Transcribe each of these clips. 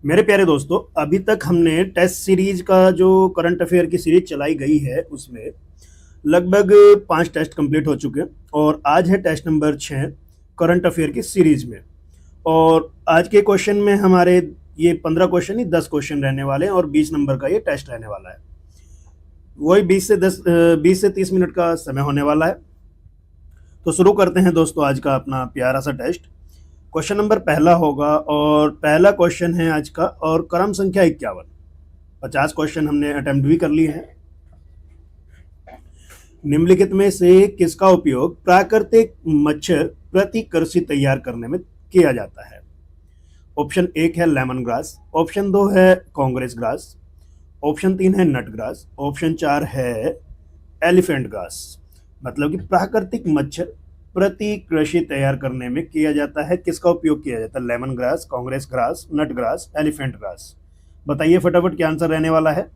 मेरे प्यारे दोस्तों, अभी तक हमने टेस्ट सीरीज का जो करंट अफेयर की सीरीज चलाई गई है उसमें लगभग 5 टेस्ट कंप्लीट हो चुके हैं। और आज है टेस्ट नंबर 6 करंट अफेयर की सीरीज में। और आज के क्वेश्चन में हमारे ये 15 क्वेश्चन ही 10 क्वेश्चन रहने वाले हैं और 20 नंबर का ये टेस्ट रहने वाला है। वही 20 से 30 मिनट का समय होने वाला है। तो शुरू करते हैं दोस्तों आज का अपना प्यारा सा टेस्ट। क्वेश्चन नंबर पहला होगा और पहला क्वेश्चन है आज का और क्रम संख्या 51। 50 क्वेश्चन हमने अटेम्प्ट भी कर लिए हैं। निम्नलिखित में से किसका उपयोग प्राकृतिक मच्छर प्रतिकृषि तैयार करने में किया जाता है? ऑप्शन 1 है लेमन ग्रास, ऑप्शन 2 है कांग्रेस ग्रास, ऑप्शन 3 है नट ग्रास, ऑप्शन 4 है एलिफेंट ग्रास। मतलब कि प्राकृतिक मच्छर प्रतिकृषि तैयार करने में किया जाता है। किसका उपयोग किया जाता है? लेमन ग्रास, कांग्रेस ग्रास, नट ग्रास, एलिफेंट ग्रास। बताइए फटाफट क्या आंसर रहने वाला है।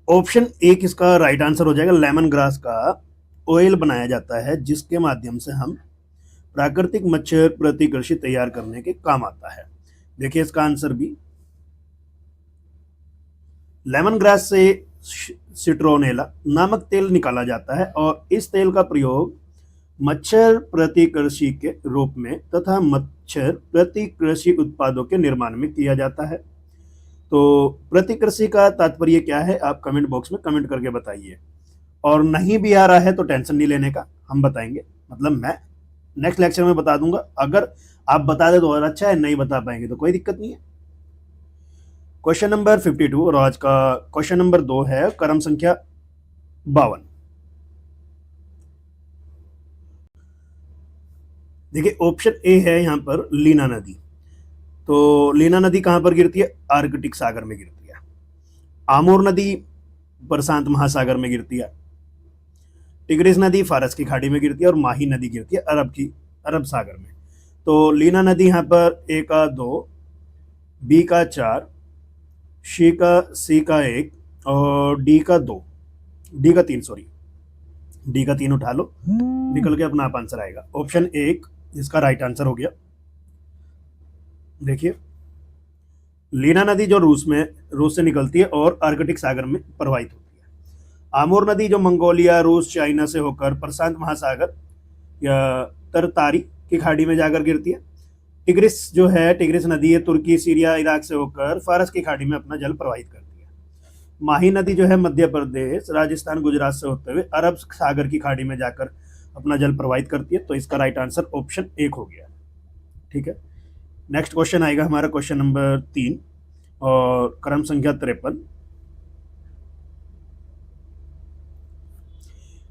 ऑप्शन एक इसका राइट आंसर हो जाएगा। लेमन ग्रास का ऑयल बनाया जाता है जिसके माध्यम से हम प्राकृतिक मच्छर प्रतिकृषि तैयार करने के काम आता है। देखिए इसका आंसर भी लेमन ग्रास से सिट्रोनेला नामक तेल निकाला जाता है और इस तेल का प्रयोग मच्छर प्रतिकृषि के रूप में तथा मच्छर प्रतिकृषि उत्पादों के निर्माण में किया जाता है। तो प्रतिकृषि का तात्पर्य क्या है आप कमेंट बॉक्स में कमेंट करके बताइए। और नहीं भी आ रहा है तो टेंशन नहीं लेने का, हम बताएंगे। मतलब मैं नेक्स्ट लेक्चर में बता दूंगा। अगर आप बता दे तो और अच्छा है, नहीं बता पाएंगे तो कोई दिक्कत नहीं है। क्वेश्चन नंबर 52 और आज का क्वेश्चन नंबर 2 है क्रम संख्या 52। देखिए ऑप्शन ए है यहाँ पर लीना नदी। तो लीना नदी कहाँ पर गिरती है? आर्कटिक सागर में गिरती है। आमोर नदी प्रशांत महासागर में गिरती है। टिग्रिस नदी फारस की खाड़ी में गिरती है और माही नदी गिरती है अरब सागर में। तो लीना नदी यहाँ पर ए का 2, बी का 4, सी का 1 और डी का 2, डी का 3 सॉरी, डी का 3 उठा लो, निकल के अपना आप आंसर आएगा। ऑप्शन 1 इसका राइट आंसर हो गया। देखिए लीना नदी जो रूस से निकलती है और आर्कटिक सागर में प्रवाहित होती है। आमोर नदी जो मंगोलिया, रूस, चाइना से होकर प्रशांत महासागर या तरतारी की खाड़ी में जाकर गिरती है। टिग्रिस नदी है तुर्की, सीरिया, इराक से होकर फारस की खाड़ी में अपना जल प्रवाहित करती है। माही नदी जो है मध्य प्रदेश, राजस्थान, गुजरात से होते हुए अरब सागर की खाड़ी में जाकर अपना जल प्रवाहित करती है। तो इसका राइट आंसर ऑप्शन 1 हो गया। ठीक है, नेक्स्ट क्वेश्चन आएगा हमारा क्वेश्चन नंबर 3 और क्रम संख्या 53।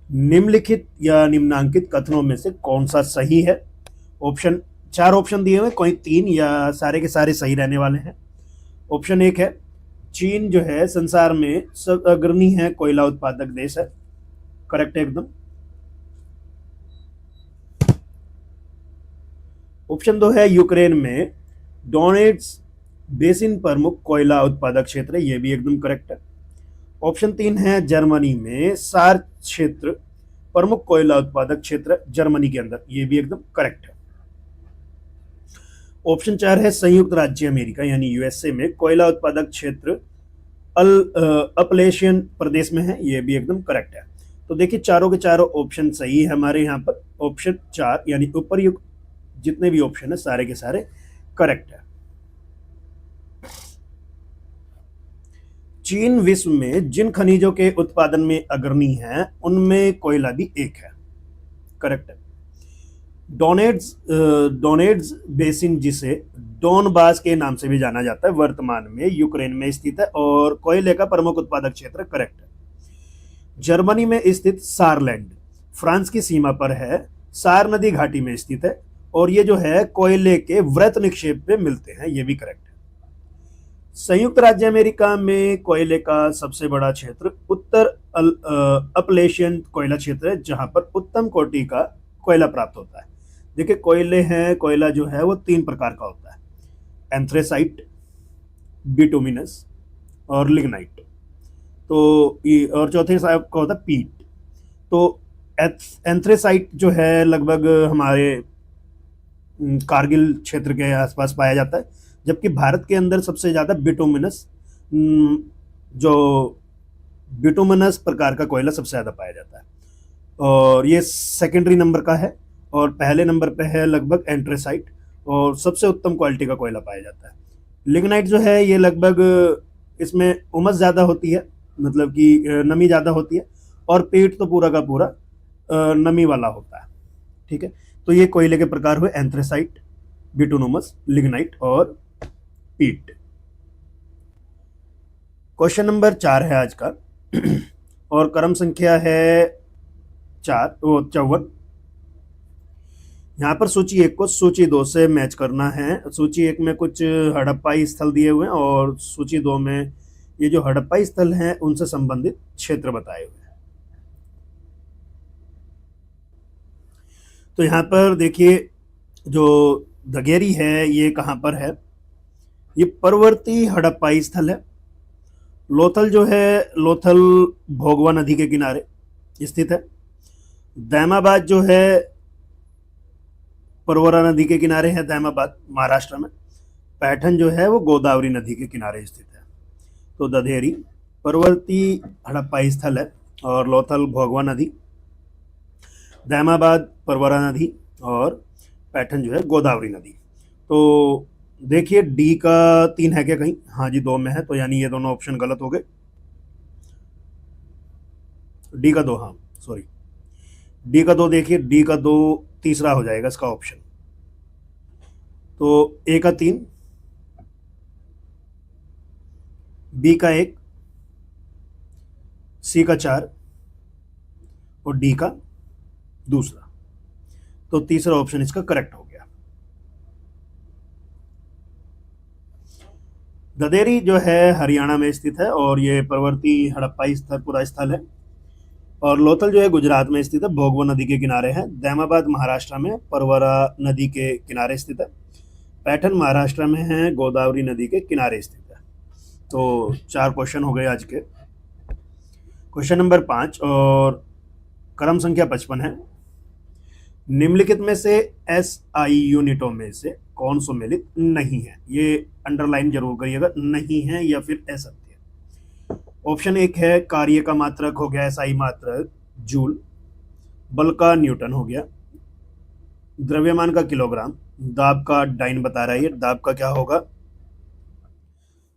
निम्नलिखित या निम्नांकित कथनों में से कौन सा सही है? ऑप्शन 4 ऑप्शन दिए हुए, कोई 3 या सारे के सारे सही रहने वाले हैं। ऑप्शन 1 है चीन जो है संसार में सब अग्रणी है कोयला उत्पादक देश है। करेक्ट है एकदम। ऑप्शन 2 है यूक्रेन में डोनेट्स बेसिन प्रमुख कोयला उत्पादक क्षेत्र है, ये भी एकदम करेक्ट है। ऑप्शन 3 है जर्मनी में सार क्षेत्र प्रमुख कोयला उत्पादक क्षेत्र जर्मनी के अंदर, ये भी एकदम करेक्ट है। ऑप्शन 4 है संयुक्त राज्य अमेरिका यानी यूएसए में कोयला उत्पादक क्षेत्र अपलेशियन प्रदेश में है, ये भी एकदम करेक्ट है। तो देखिए चारों के चारों ऑप्शन सही है हमारे यहाँ पर। ऑप्शन 4 यानी उपरयुक्त जितने भी ऑप्शन है सारे के सारे करेक्ट है। चीन विश्व में जिन खनिजों के उत्पादन में अग्रणी है उनमें कोयला भी एक है। करेक्ट है। डोनेट्स बेसिन जिसे डोनबास के नाम से भी जाना जाता है वर्तमान में यूक्रेन में स्थित है और कोयले का प्रमुख उत्पादक क्षेत्र करेक्ट है। जर्मनी में स्थित सारलैंड फ्रांस की सीमा पर है, सार नदी घाटी में स्थित है और ये जो है कोयले के वृत्त निक्षेप पे मिलते हैं, ये भी करेक्ट है। संयुक्त राज्य अमेरिका में कोयले का सबसे बड़ा क्षेत्र उत्तर अपलेशियन कोयला क्षेत्र है जहां पर उत्तम कोटि का कोयला प्राप्त होता है। देखिए कोयला जो है वो 3 प्रकार का होता है, एंथ्रेसाइट, बिटुमिनस और लिग्नाइट। तो और चौथे साहब का होता है पीट। तो एंथ्रेसाइट जो है लगभग हमारे कारगिल क्षेत्र के आसपास पाया जाता है, जबकि भारत के अंदर सबसे ज़्यादा बिटुमिनस जो बिटुमिनस प्रकार का कोयला सबसे ज़्यादा पाया जाता है, और ये सेकेंडरी नंबर का है, और पहले नंबर पे है लगभग एंट्रेसाइट, और सबसे उत्तम क्वालिटी का कोयला पाया जाता है। लिग्नाइट जो है ये लगभग इसमें उमस ज़्यादा होती है, मतलब कि नमी ज़्यादा होती है, और पेट तो पूरा का पूरा नमी वाला होता है। ठीक है, तो ये कोयले के प्रकार हुए एंथ्रेसाइट, बिटुमिनस, लिग्नाइट और पीट। क्वेश्चन नंबर 4 है आज का और क्रम संख्या है 54। यहाँ पर सूची 1 को सूची 2 से मैच करना है। सूची 1 में कुछ हड़प्पाई स्थल दिए हुए हैं और सूची 2 में ये जो हड़प्पाई स्थल हैं उनसे संबंधित क्षेत्र बताए हुए हैं। तो यहाँ पर देखिए, जो दगेरी है ये कहाँ पर है? ये परवर्ती हड़प्पाई स्थल है। लोथल जो है, लोथल भोगवा नदी के किनारे स्थित है। दैमाबाद जो है परवरा नदी के किनारे है, दैमाबाद महाराष्ट्र में। पैठन जो है वो गोदावरी नदी के किनारे स्थित है। तो दधेरी परवर्ती हड़प्पाई स्थल है, और लोथल भोगवा नदी, दैमाबाद परवरा नदी, और पैठन जो है गोदावरी नदी। तो देखिए डी का 3 है क्या कहीं? हाँ जी 2 में है, तो यानी ये दोनों ऑप्शन गलत हो गए। डी का 2, हाँ सॉरी, डी का 2 देखिए, डी का 2 तीसरा हो जाएगा इसका ऑप्शन। तो ए का 3, बी का 1, सी का 4 और डी का दूसरा। तो तीसरा ऑप्शन इसका करेक्ट हो गया। ददेरी जो है हरियाणा में स्थित है, और ये प्रवर्ती हड़प्पाई स्थल पूरा स्थल है। और लोथल जो है गुजरात में स्थित है, भोगवा नदी के किनारे है। दैमाबाद महाराष्ट्र में परवरा नदी के किनारे स्थित है। पैठन महाराष्ट्र में है, गोदावरी नदी के किनारे स्थित है। तो 4 क्वेश्चन हो गए आज के। क्वेश्चन नंबर 5 और क्रम संख्या 55 है। निम्नलिखित में से SI यूनिटों में से कौन सुमेलित नहीं है? ये अंडरलाइन जरूर करिएगा, नहीं है या फिर असत्य। ऑप्शन 1 है कार्य का मात्रक हो गया SI मात्रक जूल, बल का न्यूटन हो गया, द्रव्यमान का किलोग्राम, दाब का डाइन बता रहा है। ये दाब का क्या होगा?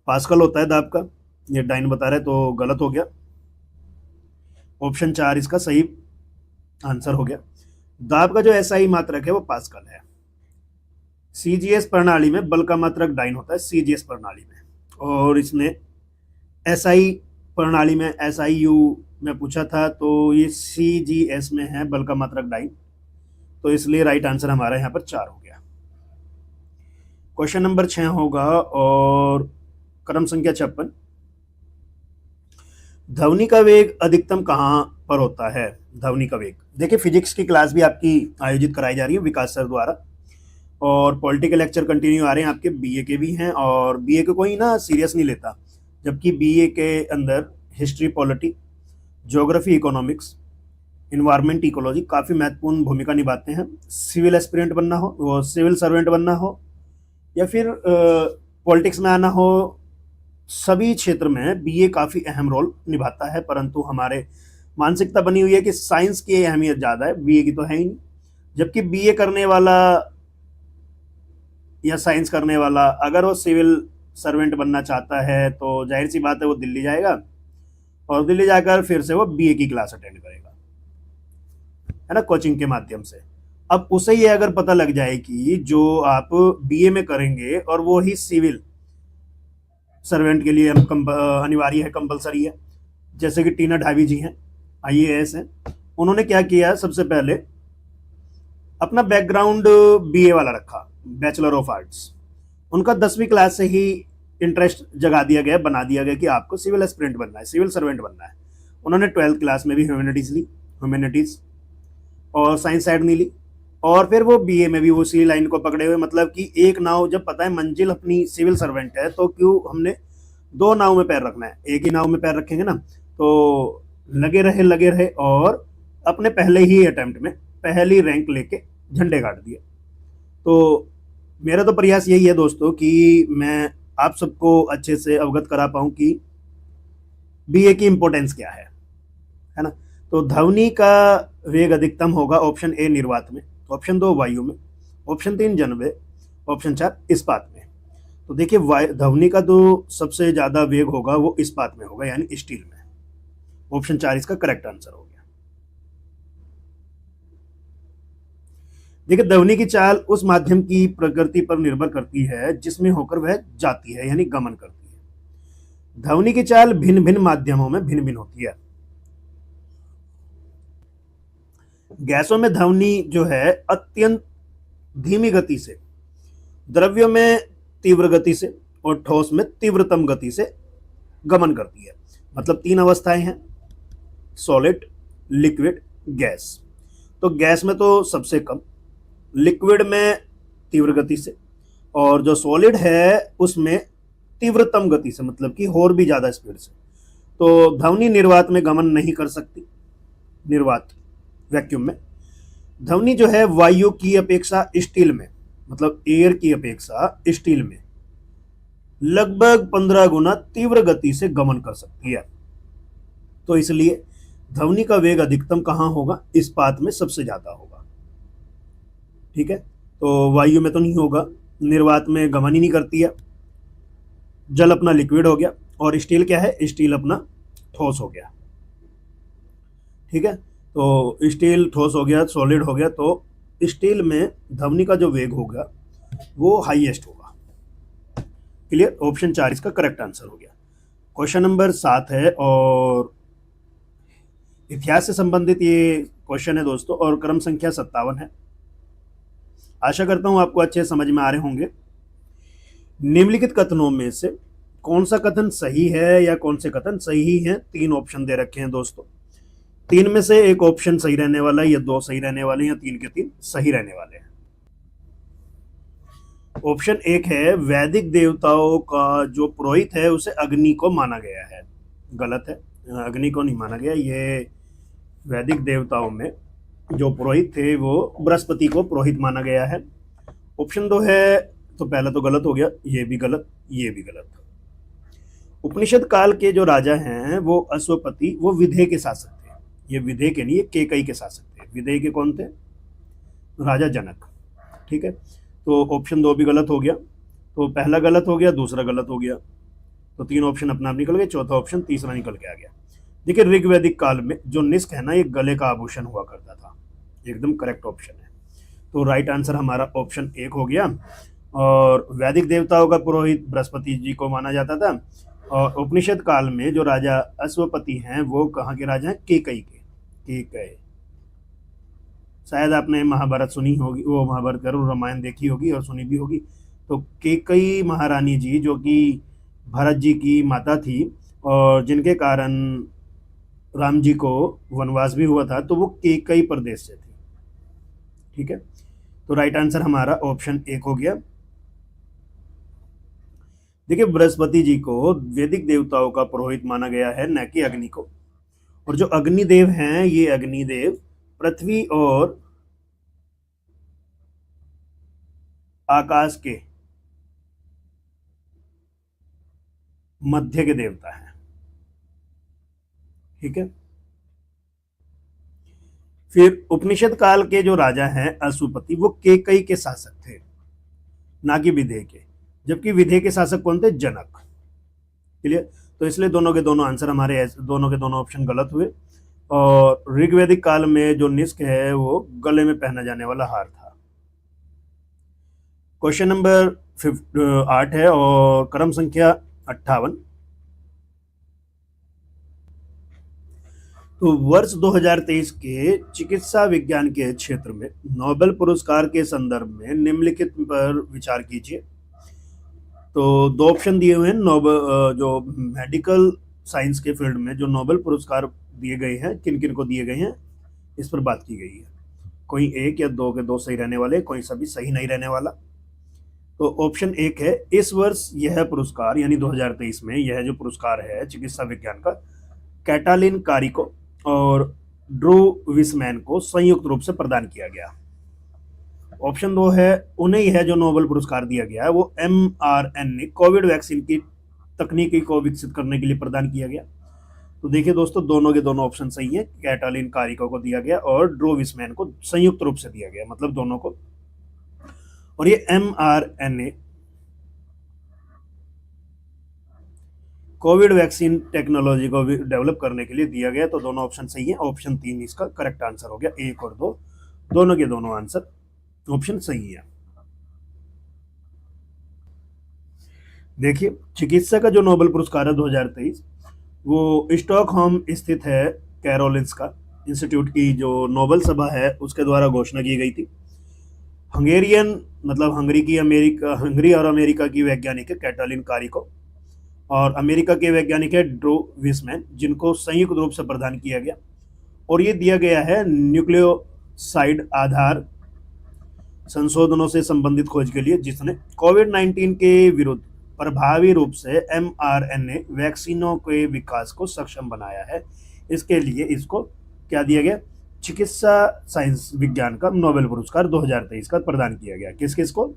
पास्कल होता है दाब का, ये डाइन बता रहा है, तो गलत हो गया। ऑप्शन 4 इसका सही आंसर हो गया। दाब का जो SI मात्रक है वो पास्कल है। CGS प्रणाली में बल का मात्रक डाइन होता है, CGS प्रणाली में, और इसने SI प्रणाली में SIU में पूछा था, तो ये CGS में है बल का मात्रक डाइन, तो इसलिए राइट आंसर हमारा यहाँ पर 4 हो गया। क्वेश्चन नंबर 6 होगा और क्रम संख्या 56। ध्वनि का वेग अधिकतम कहाँ पर होता है? ध्वनि का वेग, देखिए फिजिक्स की क्लास भी आपकी आयोजित कराई जा रही है विकास सर द्वारा, और पॉलिटिकल लेक्चर कंटिन्यू आ रहे हैं आपके, BA के भी हैं, और BA के कोई ना सीरियस नहीं लेता, जबकि BA के अंदर history, polity, geography, economics, environment, ecology काफ़ी महत्वपूर्ण भूमिका निभाते हैं। सिविल एस्पिरेंट बनना हो, वो सिविल सर्वेंट बनना हो, या फिर पॉलिटिक्स में आना हो, सभी क्षेत्र में BA काफ़ी अहम रोल निभाता है। परंतु हमारे मानसिकता बनी हुई है कि साइंस की अहमियत ज़्यादा है, BA की तो है ही नहीं। जबकि BA करने वाला या साइंस करने वाला अगर वो सिविल सर्वेंट बनना चाहता है तो जाहिर सी बात है वो दिल्ली जाएगा, और दिल्ली जाकर फिर से वो BA की क्लास अटेंड करेगा, है ना, कोचिंग के माध्यम से। अब उसे ये अगर पता लग जाए कि जो आप BA में करेंगे और वो ही सिविल सर्वेंट के लिए अनिवार्य है, कंपलसरी है, जैसे कि टीना ढाबी जी हैं, IAS हैं, उन्होंने क्या किया, सबसे पहले अपना बैकग्राउंड BA वाला रखा, बैचलर ऑफ आर्ट्स। उनका 10वीं क्लास से ही इंटरेस्ट जगा दिया गया, बना दिया गया कि आपको सिविल एस्पिरेंट बनना है, सिविल सर्वेंट बनना है। उन्होंने 12th क्लास में भी ह्यूमैनिटीज़ ली, ह्यूमैनिटीज़ और साइंस साइड नहीं ली, और फिर वो BA में भी उसी लाइन को पकड़े हुए, मतलब कि एक नाव, जब पता है मंजिल अपनी सिविल सर्वेंट है तो क्यों हमने 2 नाव में पैर रखना है, एक ही नाव में पैर रखेंगे ना। तो लगे रहे और अपने पहले ही अटेम्प्ट में पहली रैंक लेके झंडे गाड़ दिए। तो मेरा तो प्रयास यही है दोस्तों कि मैं आप सबको अच्छे से अवगत करा पाऊं कि बीए की इंपॉर्टेंस क्या है ना। तो ध्वनि का वेग अधिकतम होगा ऑप्शन ए निर्वात में, ऑप्शन दो वायु में, ऑप्शन तीन जन में, ऑप्शन चार इस्पात में। तो देखिए ध्वनि का जो सबसे ज्यादा वेग होगा वो इस्पात में होगा, यानी स्टील में। ऑप्शन चार इसका करेक्ट आंसर हो गया। देखिए ध्वनि की चाल उस माध्यम की प्रकृति पर निर्भर करती है जिसमें होकर वह जाती है, यानी गमन करती है। ध्वनि की चाल भिन्न भिन्न माध्यमों में भिन्न भिन्न होती है। गैसों में ध्वनि जो है अत्यंत धीमी गति से, द्रव्यों में तीव्र गति से और ठोस में तीव्रतम गति से गमन करती है। मतलब तीन अवस्थाएं हैं, सॉलिड, लिक्विड, गैस। तो गैस में तो सबसे कम, लिक्विड में तीव्र गति से, और जो सॉलिड है उसमें तीव्रतम गति से, मतलब कि और भी ज्यादा स्पीड से। तो ध्वनि निर्वात में गमन नहीं कर सकती, निर्वात वैक्यूम में। ध्वनि जो है वायु की अपेक्षा स्टील में, मतलब एयर की अपेक्षा स्टील में लगभग 15 गुना तीव्र गति से गमन कर सकती है। तो इसलिए ध्वनि का वेग अधिकतम कहां होगा? इस्पात में सबसे ज्यादा होगा। ठीक है, तो वायु में तो नहीं होगा, निर्वात में गमन ही नहीं करती है। जल अपना लिक्विड हो गया, और स्टील क्या है? स्टील अपना ठोस हो गया। ठीक है, तो स्टील ठोस हो गया, सॉलिड हो गया, तो स्टील में ध्वनि का जो वेग होगा वो हाईएस्ट होगा। क्लियर? ऑप्शन चार इसका करेक्ट आंसर हो गया। क्वेश्चन नंबर 7 है, और इतिहास से संबंधित ये क्वेश्चन है दोस्तों, और क्रम संख्या 57 है। आशा करता हूं आपको अच्छे समझ में आ रहे होंगे। निम्नलिखित कथनों में से कौन सा कथन सही है या कौन से कथन सही हैं? तीन ऑप्शन दे रखे हैं दोस्तों। तीन में से एक ऑप्शन सही रहने वाला है, या दो सही रहने वाले हैं, या तीन के तीन सही रहने वाले हैं। ऑप्शन एक है, वैदिक देवताओं का जो पुरोहित है उसे अग्नि को माना गया है। गलत है, अग्नि को नहीं माना गया। ये वैदिक देवताओं में जो पुरोहित थे वो बृहस्पति को पुरोहित माना गया है। ऑप्शन दो है, तो पहला तो गलत हो गया, ये भी गलत, ये भी गलत। उपनिषद काल के जो राजा हैं वो अश्वपति, वो विदेह के शासक थे। ये विदेह के नहीं, ये केकई के शासक थे। विदेह के कौन थे? राजा जनक। ठीक है, तो ऑप्शन दो भी गलत हो गया। तो पहला गलत हो गया, दूसरा गलत हो गया, तो तीन ऑप्शन अपना आप निकल गए। चौथा ऑप्शन तीसरा निकल के आ गया। देखिए ऋग्वैदिक काल में जो निष्क है ना, ये गले का आभूषण हुआ करता था। एकदम करेक्ट ऑप्शन है। तो राइट आंसर हमारा ऑप्शन एक हो गया। और वैदिक देवताओं का पुरोहित बृहस्पति जी को माना जाता था। और उपनिषद काल में जो राजा अश्वपति हैं वो कहाँ के राजा हैं? केकई के। केकई, शायद आपने महाभारत सुनी होगी, वो महाभारत करो, रामायण देखी होगी और सुनी भी होगी। तो केकई महारानी जी, जो कि भरत जी की माता थी और जिनके कारण राम जी को वनवास भी हुआ था, तो वो केकई प्रदेश से थी। ठीक है, तो राइट आंसर हमारा ऑप्शन एक हो गया। देखिए बृहस्पति जी को वैदिक देवताओं का पुरोहित माना गया है, न कि अग्नि को। और जो अग्निदेव हैं, ये अग्निदेव पृथ्वी और आकाश के मध्य के देवता हैं। ठीक है, फिर उपनिषद काल के जो राजा हैं अश्वपति, वो केकई के शासक थे, ना कि विदेह के। जबकि विदेह के शासक कौन थे? जनक। क्लियर? तो इसलिए दोनों के दोनों आंसर हमारे, दोनों के दोनों ऑप्शन गलत हुए। और ऋग्वैदिक काल में जो निष्क है वो गले में पहना जाने वाला हार था। क्वेश्चन नंबर 8 है, और क्रम संख्या 58। तो वर्ष 2023 के चिकित्सा विज्ञान के क्षेत्र में नोबेल पुरस्कार के संदर्भ में निम्नलिखित पर विचार कीजिए। तो दो ऑप्शन दिए हुए हैं। नोबेल जो मेडिकल साइंस के फील्ड में जो नोबेल पुरस्कार दिए गए हैं, किन किन को दिए गए हैं, इस पर बात की गई है। कोई एक या दो के दो सही रहने वाले, कोई सभी सही नहीं रहने वाला। तो ऑप्शन एक है, इस वर्ष यह पुरस्कार, यानी 2023 में यह जो पुरस्कार है चिकित्सा विज्ञान का, कैटालिन कारिको और ड्रू विसमैन को संयुक्त रूप से प्रदान किया गया। ऑप्शन 2 है उन्हें ही है जो नोबेल पुरस्कार दिया गया है वो mRNA कोविड वैक्सीन की तकनीकी को विकसित करने के लिए प्रदान किया गया। तो देखिए दोस्तों, दोनों के दोनों ऑप्शन सही है। कैटालिन कारिको को दिया गया और ड्रू विसमैन को संयुक्त रूप से दिया गया, मतलब दोनों को। और ये mRNA कोविड वैक्सीन टेक्नोलॉजी को डेवलप करने के लिए दिया गया। तो दोनों ऑप्शन सही है। ऑप्शन 3 इसका करेक्ट आंसर हो गया। 1 और 2 दोनों के दोनों आंसर ऑप्शन सही है। देखिए, चिकित्सा का जो नोबेल पुरस्कार है 2023 वो स्टॉकहोम स्थित है कैरोलिंस्का इंस्टीट्यूट की जो नोबेल सभा है उसके द्वारा घोषणा की गई थी। हंगेरियन मतलब हंगरी और अमेरिका की वैज्ञानिक है कैटालिन कारिको, और अमेरिका के वैज्ञानिक है ड्रू विसमैन, जिनको संयुक्त रूप से प्रदान किया गया। और ये दिया गया है न्यूक्लियोसाइड आधार संशोधनों से संबंधित खोज के लिए, जिसने कोविड-19 के विरुद्ध प्रभावी रूप से mRNA वैक्सीनों के विकास को सक्षम बनाया है। इसके लिए इसको क्या दिया गया? चिकित्सा साइंस विज्ञान का नोबेल पुरस्कार 2023 का प्रदान किया गया। किस किस को?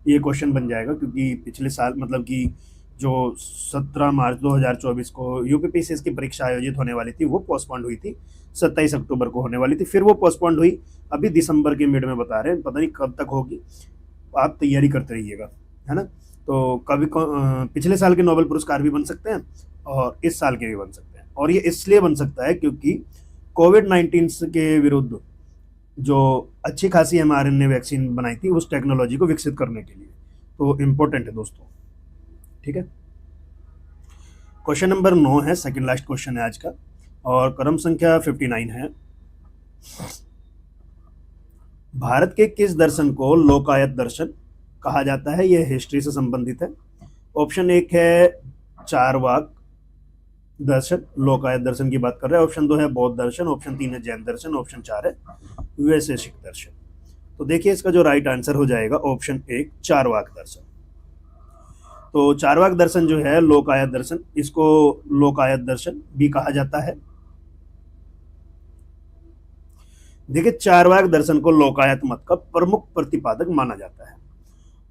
ये क्वेश्चन बन जाएगा, क्योंकि पिछले साल मतलब कि जो 17 मार्च 2024 को यूपीपीसीएस की परीक्षा आयोजित होने वाली थी वो पोस्टपोन्ड हुई थी। 27 अक्टूबर को होने वाली थी, फिर वो पोस्टपोन्ड हुई। अभी दिसंबर के मिड में बता रहे हैं, पता नहीं कब तक होगी। आप तैयारी करते रहिएगा, है ना। तो कभी पिछले साल के नोबेल पुरस्कार भी बन सकते हैं और इस साल के भी बन सकते हैं। और ये इसलिए बन सकता है क्योंकि कोविड-19 के विरुद्ध जो अच्छी खासी mRNA वैक्सीन बनाई थी उस टेक्नोलॉजी को विकसित करने के लिए। तो इम्पोर्टेंट है दोस्तों, ठीक है। क्वेश्चन नंबर 9 है, सेकंड लास्ट क्वेश्चन है आज का, और क्रम संख्या 59 है। भारत के किस दर्शन को लोकायत दर्शन कहा जाता है? यह हिस्ट्री से संबंधित है। ऑप्शन 1 है चारवाक दर्शन, लोकायत दर्शन की बात कर रहे हैं। ऑप्शन 2 है बौद्ध दर्शन, ऑप्शन 3 है जैन दर्शन, ऑप्शन 4 है वैशेषिक दर्शन। तो देखिए इसका जो राइट आंसर हो जाएगा ऑप्शन 1 चारवाक दर्शन। तो चारवाक दर्शन जो है लोकायत दर्शन, इसको लोकायत दर्शन भी कहा जाता है। देखिए, चारवाक दर्शन को लोकायत मत का प्रमुख प्रतिपादक माना जाता है।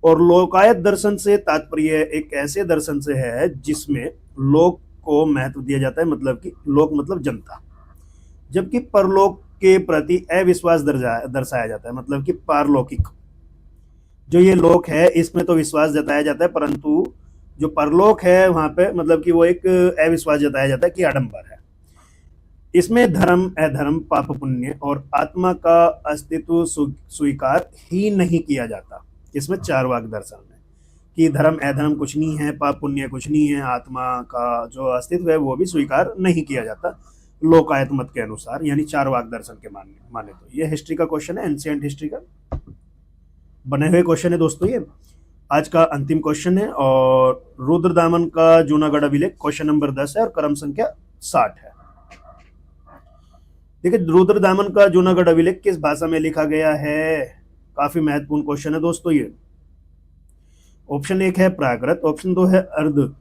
और लोकायत दर्शन से तात्पर्य एक ऐसे दर्शन से है जिसमें लोक को महत्व दिया जाता है, मतलब कि लोक मतलब जनता, जबकि परलोक के प्रति अविश्वास दर्शाया जाता है, मतलब कि पारलौकिक। जो ये लोक है इसमें तो विश्वास जताया जाता है, परंतु जो परलोक है वहां पे मतलब कि वो एक अविश्वास जताया जाता है कि आडंबर है। इसमें धर्म अधर्म पाप पुण्य और आत्मा का अस्तित्व स्वीकार ही नहीं किया जाता। इसमें चारवाक दर्शन में कि धर्म अधर्म कुछ नहीं है, पाप पुण्य कुछ नहीं है, आत्मा का जो अस्तित्व है वो भी स्वीकार नहीं किया जाता लोकायत मत के अनुसार, यानी चारवाक दर्शन के माने तो। ये हिस्ट्री का क्वेश्चन है, एंशिएंट हिस्ट्री का बने हुए क्वेश्चन है दोस्तों। ये आज का अंतिम क्वेश्चन है, और रुद्रदामन का जूनागढ़ अभिलेख क्वेश्चन नंबर 10 है और क्रम संख्या 60 है। देखिए, रुद्रदामन का जूनागढ़ अभिलेख किस भाषा में लिखा गया है? काफी महत्वपूर्ण क्वेश्चन है दोस्तों ये। ऑप्शन 1 है प्राकृत, ऑप्शन 2 है अर्ध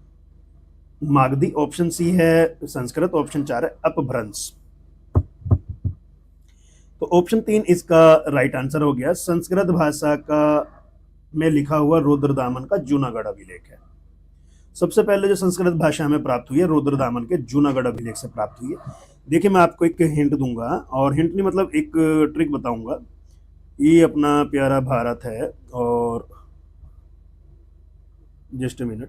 मागधी, ऑप्शन सी है संस्कृत, ऑप्शन 4 है अपभ्रंश। तो ऑप्शन 3 इसका राइट आंसर हो गया। संस्कृत भाषा का में लिखा हुआ रुद्रदामन का जूनागढ़ अभिलेख है। सबसे पहले जो संस्कृत भाषा में प्राप्त हुई है रुद्रदामन के जूनागढ़ अभिलेख से प्राप्त हुई है। देखिए, मैं आपको एक हिंट दूंगा, और हिंट नहीं मतलब एक ट्रिक बताऊंगा। ये अपना प्यारा भारत है, और जस्ट अ मिनट,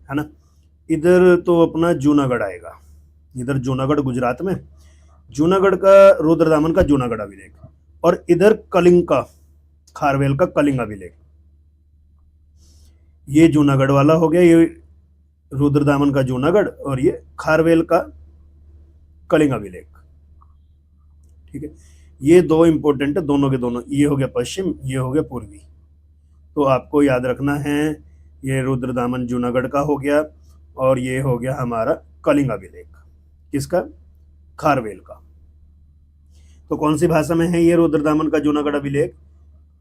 है ना। इधर तो अपना जूनागढ़ आएगा, इधर जूनागढ़ गुजरात में, जूनागढ़ का रुद्रदामन का जूनागढ़ अभिलेख, और इधर कलिंग का खारवेल का कलिंग अभिलेख। ये जूनागढ़ वाला हो गया, ये रुद्रदामन का जूनागढ़, और ये खारवेल का कलिंग अभिलेख, ठीक है। ये दो इंपॉर्टेंट है, दोनों के दोनों। ये हो गया पश्चिम, ये हो गया पूर्वी। तो आपको याद रखना है, ये रुद्रदामन जूनागढ़ का हो गया, और ये हो गया हमारा कलिंग अभिलेख, किसका? खारवेल का। तो कौन सी भाषा में है ये रुद्रदामन का जूनागढ़ अभिलेख?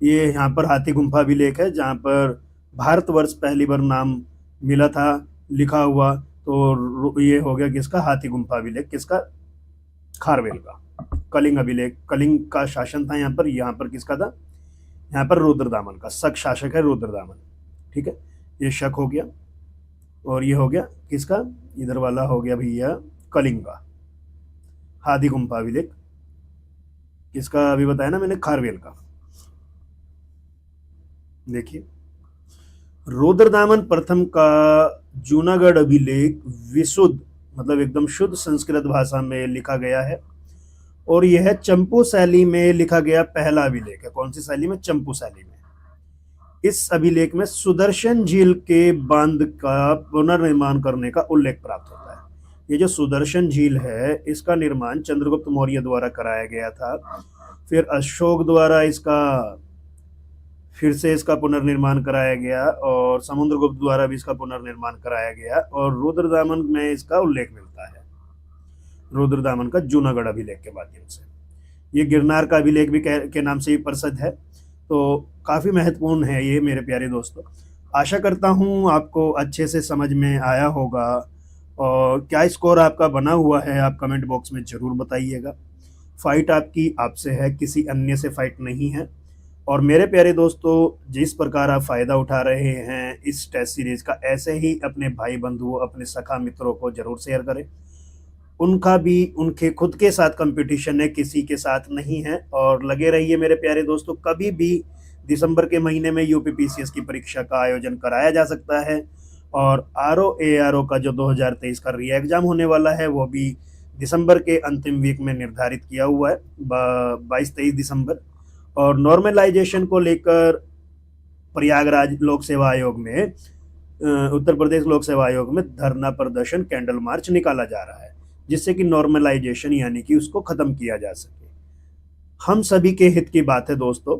ये यहाँ पर हाथी गुम्फा अभिलेख है, जहाँ पर भारतवर्ष पहली बार नाम मिला था लिखा हुआ। तो ये हो गया किसका? हाथी गुम्फा अभिलेख। किसका? खारवेल का। कलिंग अभिलेख, कलिंग का शासन था यहाँ पर किसका था? यहाँ पर रुद्रदामन का। शक शासक है रुद्रदामन। ठीक है, ये शक हो गया। और ये हो गया किसका? इधर वाला हो गया भैया कलिंग का। हाथी गुम्फा अभिलेख किसका अभी बताया ना मैंने? खारवेल का। देखिए, रुद्रदामन प्रथम का जूनागढ़ अभिलेख विशुद्ध, मतलब एकदम शुद्ध संस्कृत भाषा में लिखा गया है, और यह चंपू शैली में लिखा गया पहला अभिलेख है। कौन सी शैली में? चंपू शैली में। इस अभिलेख में सुदर्शन झील के बांध का पुनर्निर्माण करने का उल्लेख प्राप्त होता है। ये जो सुदर्शन झील है, इसका निर्माण चंद्रगुप्त मौर्य द्वारा कराया गया था। फिर अशोक द्वारा फिर से इसका पुनर्निर्माण कराया गया, और समुद्रगुप्त द्वारा भी इसका पुनर्निर्माण कराया गया, और रुद्रदामन में इसका उल्लेख मिलता है, रुद्रदामन का जूनागढ़ अभिलेख के माध्यम से। ये गिरनार का अभिलेख भी के नाम से ही प्रसिद्ध है। तो काफ़ी महत्वपूर्ण है ये मेरे प्यारे दोस्तों। आशा करता हूँ आपको अच्छे से समझ में आया होगा, और क्या स्कोर आपका बना हुआ है आप कमेंट बॉक्स में ज़रूर बताइएगा। फाइट आपकी आपसे है, किसी अन्य से फाइट नहीं है। और मेरे प्यारे दोस्तों, जिस प्रकार आप फ़ायदा उठा रहे हैं इस टेस्ट सीरीज़ का, ऐसे ही अपने भाई बंधुओं, अपने सखा मित्रों को ज़रूर शेयर करें। उनका भी उनके खुद के साथ कंपटीशन है, किसी के साथ नहीं है। और लगे रहिए मेरे प्यारे दोस्तों, कभी भी दिसंबर के महीने में यूपीपीसीएस की परीक्षा का आयोजन कराया जा सकता है। और आरओ का जो 2023 का री एग्ज़ाम होने वाला है, वो भी दिसंबर के अंतिम वीक में निर्धारित किया हुआ है, 22-23 दिसंबर। और नॉर्मलाइजेशन को लेकर प्रयागराज लोक सेवा आयोग में, उत्तर प्रदेश लोक सेवा आयोग में धरना प्रदर्शन, कैंडल मार्च निकाला जा रहा है, जिससे कि नॉर्मलाइजेशन यानी कि उसको ख़त्म किया जा सके। हम सभी के हित की बात है दोस्तों।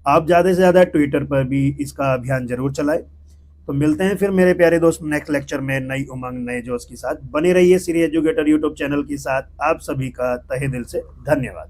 आप ज़्यादा से ज़्यादा ट्विटर पर भी इसका अभियान जरूर चलाएं। तो मिलते हैं फिर मेरे प्यारे दोस्त नेक्स्ट लेक्चर में नई उमंग, नए जोश के साथ। बने रहिए श्री एजुकेटर यूट्यूब चैनल के साथ। आप सभी का तहे दिल से धन्यवाद।